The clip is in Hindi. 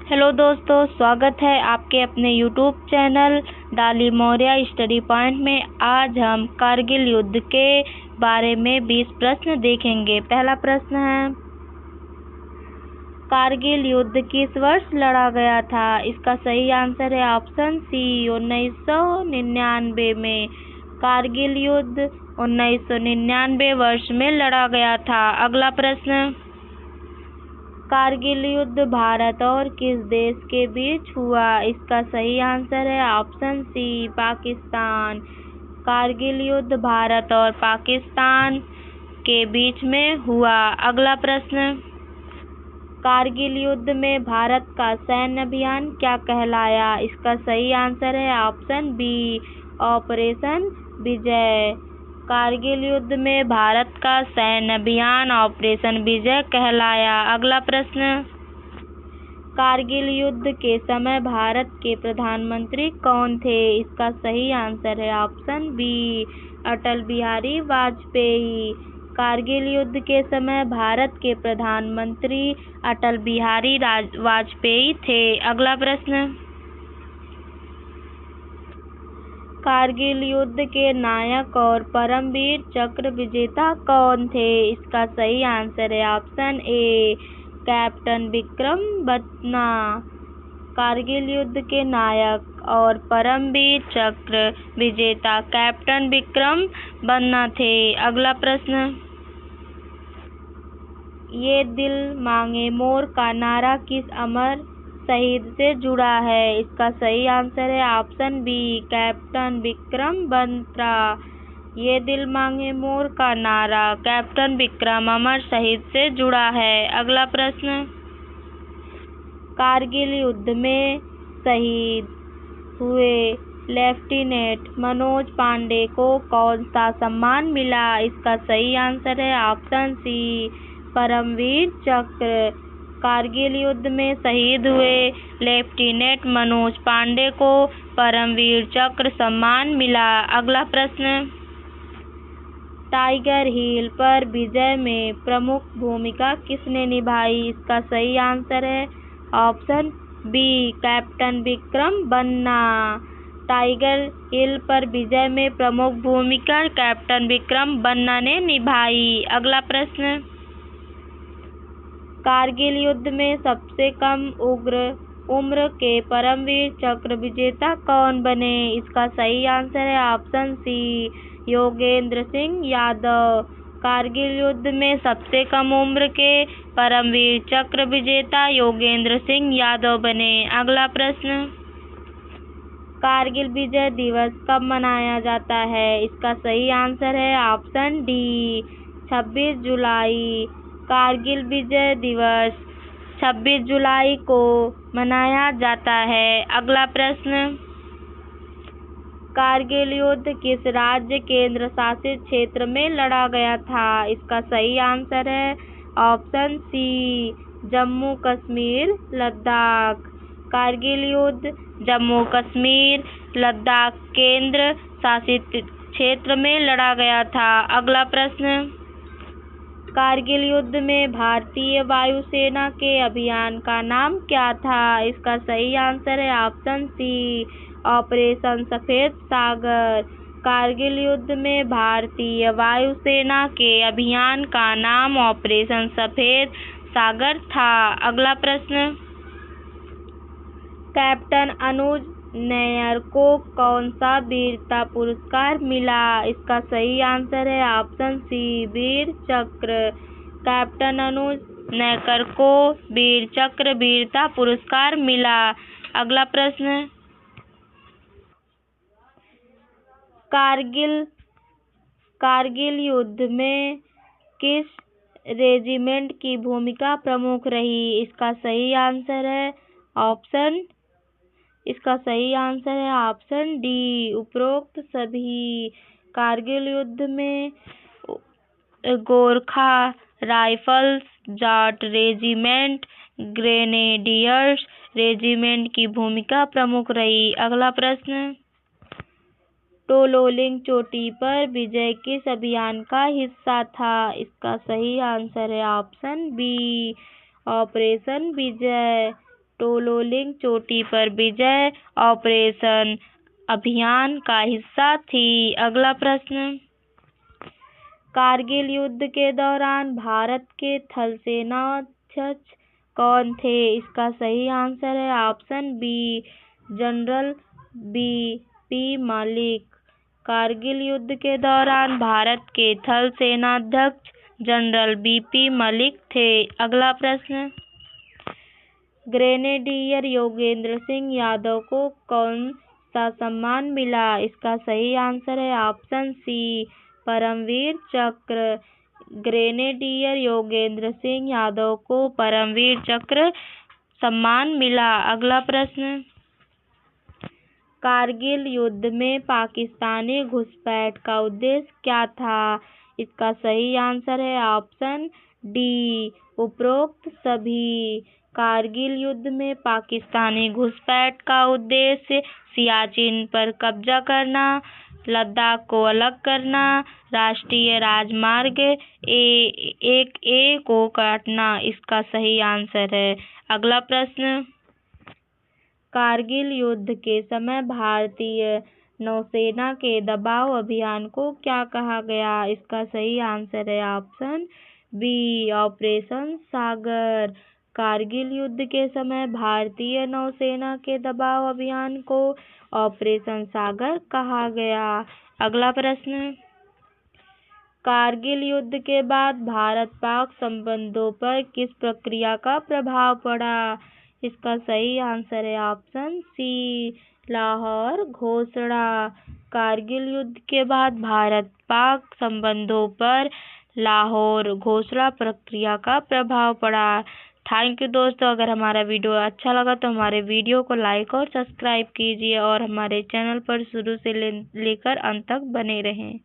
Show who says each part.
Speaker 1: हेलो दोस्तों, स्वागत है आपके अपने यूट्यूब चैनल डाली मौर्य स्टडी पॉइंट में। आज हम कारगिल युद्ध के बारे में 20 प्रश्न देखेंगे। पहला प्रश्न है, कारगिल युद्ध किस वर्ष लड़ा गया था? इसका सही आंसर है ऑप्शन सी 1999 में। कारगिल युद्ध 1999 वर्ष में लड़ा गया था। अगला प्रश्न, कारगिल युद्ध भारत और किस देश के बीच हुआ? इसका सही आंसर है ऑप्शन सी पाकिस्तान। कारगिल युद्ध भारत और पाकिस्तान के बीच में हुआ। अगला प्रश्न, कारगिल युद्ध में भारत का सैन्य अभियान क्या कहलाया? इसका सही आंसर है ऑप्शन बी ऑपरेशन विजय। कारगिल युद्ध में भारत का सैन्य अभियान ऑपरेशन विजय कहलाया। अगला प्रश्न, कारगिल युद्ध के समय भारत के प्रधानमंत्री कौन थे? इसका सही आंसर है ऑप्शन बी अटल बिहारी वाजपेयी। कारगिल युद्ध के समय भारत के प्रधानमंत्री अटल बिहारी वाजपेयी थे। अगला प्रश्न, कारगिल युद्ध के नायक और परमवीर चक्र विजेता कौन थे? इसका सही आंसर है option a captain Vikram Batra. Kargil युद्ध के नायक और परमवीर चक्र विजेता कैप्टन विक्रम बत्रा थे। अगला प्रश्न, ये दिल मांगे मोर का नारा किस अमर शहीद से जुड़ा है? इसका सही आंसर है option B captain Vikram Batra. ये दिल मांगे मोर का नारा कैप्टन विक्रम अमर शहीद से जुड़ा है। अगला प्रश्न, कारगिल युद्ध में शहीद हुए लेफ्टिनेंट मनोज पांडे को कौन सा सम्मान मिला? इसका सही आंसर है ऑप्शन सी परमवीर चक्र। कारगिल युद्ध में शहीद हुए लेफ्टिनेंट मनोज पांडे को परमवीर चक्र सम्मान मिला। अगला प्रश्न, टाइगर हिल पर विजय में प्रमुख भूमिका किसने निभाई? इसका सही आंसर है option B captain Vikram Batra. Tiger hill पर विजय में प्रमुख भूमिका कैप्टन विक्रम बत्रा ने निभाई। अगला प्रश्न, कारगिल युद्ध में सबसे कम उम्र के परमवीर चक्र विजेता कौन बने? इसका सही आंसर है ऑप्शन सी योगेंद्र सिंह यादव। कारगिल युद्ध में सबसे कम उम्र के परमवीर चक्र विजेता योगेंद्र सिंह यादव बने। अगला प्रश्न, कारगिल विजय दिवस कब मनाया जाता है? इसका सही आंसर है ऑप्शन डी 26 जुलाई। कारगिल विजय दिवस 26 जुलाई को मनाया जाता है। अगला प्रश्न, कारगिल युद्ध किस राज्य केंद्र शासित क्षेत्र में लड़ा गया था? इसका सही आंसर है ऑप्शन सी जम्मू कश्मीर लद्दाख। कारगिल युद्ध जम्मू कश्मीर लद्दाख केंद्र शासित क्षेत्र में लड़ा गया था। अगला प्रश्न, कारगिल युद्ध में भारतीय वायुसेना के अभियान का नाम क्या था? इसका सही आंसर है ऑप्शन सी ऑपरेशन सफेद सागर। कारगिल युद्ध में भारतीय वायुसेना के अभियान का नाम ऑपरेशन सफेद सागर था। अगला प्रश्न, कैप्टन अनुज नैयर को कौन सा वीरता पुरस्कार मिला? इसका सही आंसर है ऑप्शन सी वीर चक्र। कैप्टन अनुज नैयर को वीर चक्र वीरता पुरस्कार मिला। अगला प्रश्न, कारगिल युद्ध में किस रेजिमेंट की भूमिका प्रमुख रही? इसका सही आंसर है ऑप्शन डी उपरोक्त सभी। कारगिल युद्ध में Gorkha rifles Jat regiment grenadiers regiment की भूमिका प्रमुख रही। अगला प्रश्न, टोलोलिंग चोटी पर विजय किस अभियान का हिस्सा था? इसका सही आंसर है ऑप्शन बी ऑपरेशन विजय। टोलोलिंग चोटी पर विजय ऑपरेशन अभियान का हिस्सा थी। अगला प्रश्न, कारगिल युद्ध के दौरान भारत के थल सेनाध्यक्ष कौन थे? इसका सही आंसर है option b, general B P. Malik. Kargil युद्ध के दौरान भारत के थल सेनाध्यक्ष जनरल बी.पी. मलिक थे। अगला प्रश्न, ग्रेनेडियर योगेंद्र सिंह यादव को कौन सा सम्मान मिला? इसका सही आंसर है ऑप्शन सी, परमवीर चक्र। ग्रेनेडियर योगेंद्र सिंह यादव को परमवीर चक्र सम्मान मिला। अगला प्रश्न, कारगिल युद्ध में पाकिस्तानी घुसपैठ का उद्देश्य क्या था? इसका सही आंसर है ऑप्शन डी, उपरोक्त सभी। कारगिल युद्ध में पाकिस्तानी घुसपैठ का उद्देश्य सियाचिन पर कब्जा करना, लद्दाख को अलग करना, राष्ट्रीय राजमार्ग 1A को काटना इसका सही आंसर है। अगला प्रश्न, कारगिल युद्ध के समय भारतीय नौसेना के दबाव अभियान को क्या कहा गया? इसका सही आंसर है ऑप्शन बी, ऑपरेशन सागर। कारगिल युद्ध के समय भारतीय नौसेना के दबाव अभियान को ऑपरेशन सागर कहा गया। अगला प्रश्न, कारगिल युद्ध के बाद भारत पाक संबंधों पर किस प्रक्रिया का प्रभाव पड़ा? इसका सही आंसर है ऑप्शन सी, लाहौर घोषणा। कारगिल युद्ध के बाद भारत पाक संबंधों पर लाहौर घोषणा प्रक्रिया का प्रभाव पड़ा। थैंक यू दोस्तों, अगर हमारा वीडियो अच्छा लगा तो हमारे वीडियो को लाइक और सब्सक्राइब कीजिए और हमारे चैनल पर शुरू से लेकर अंत तक बने रहें।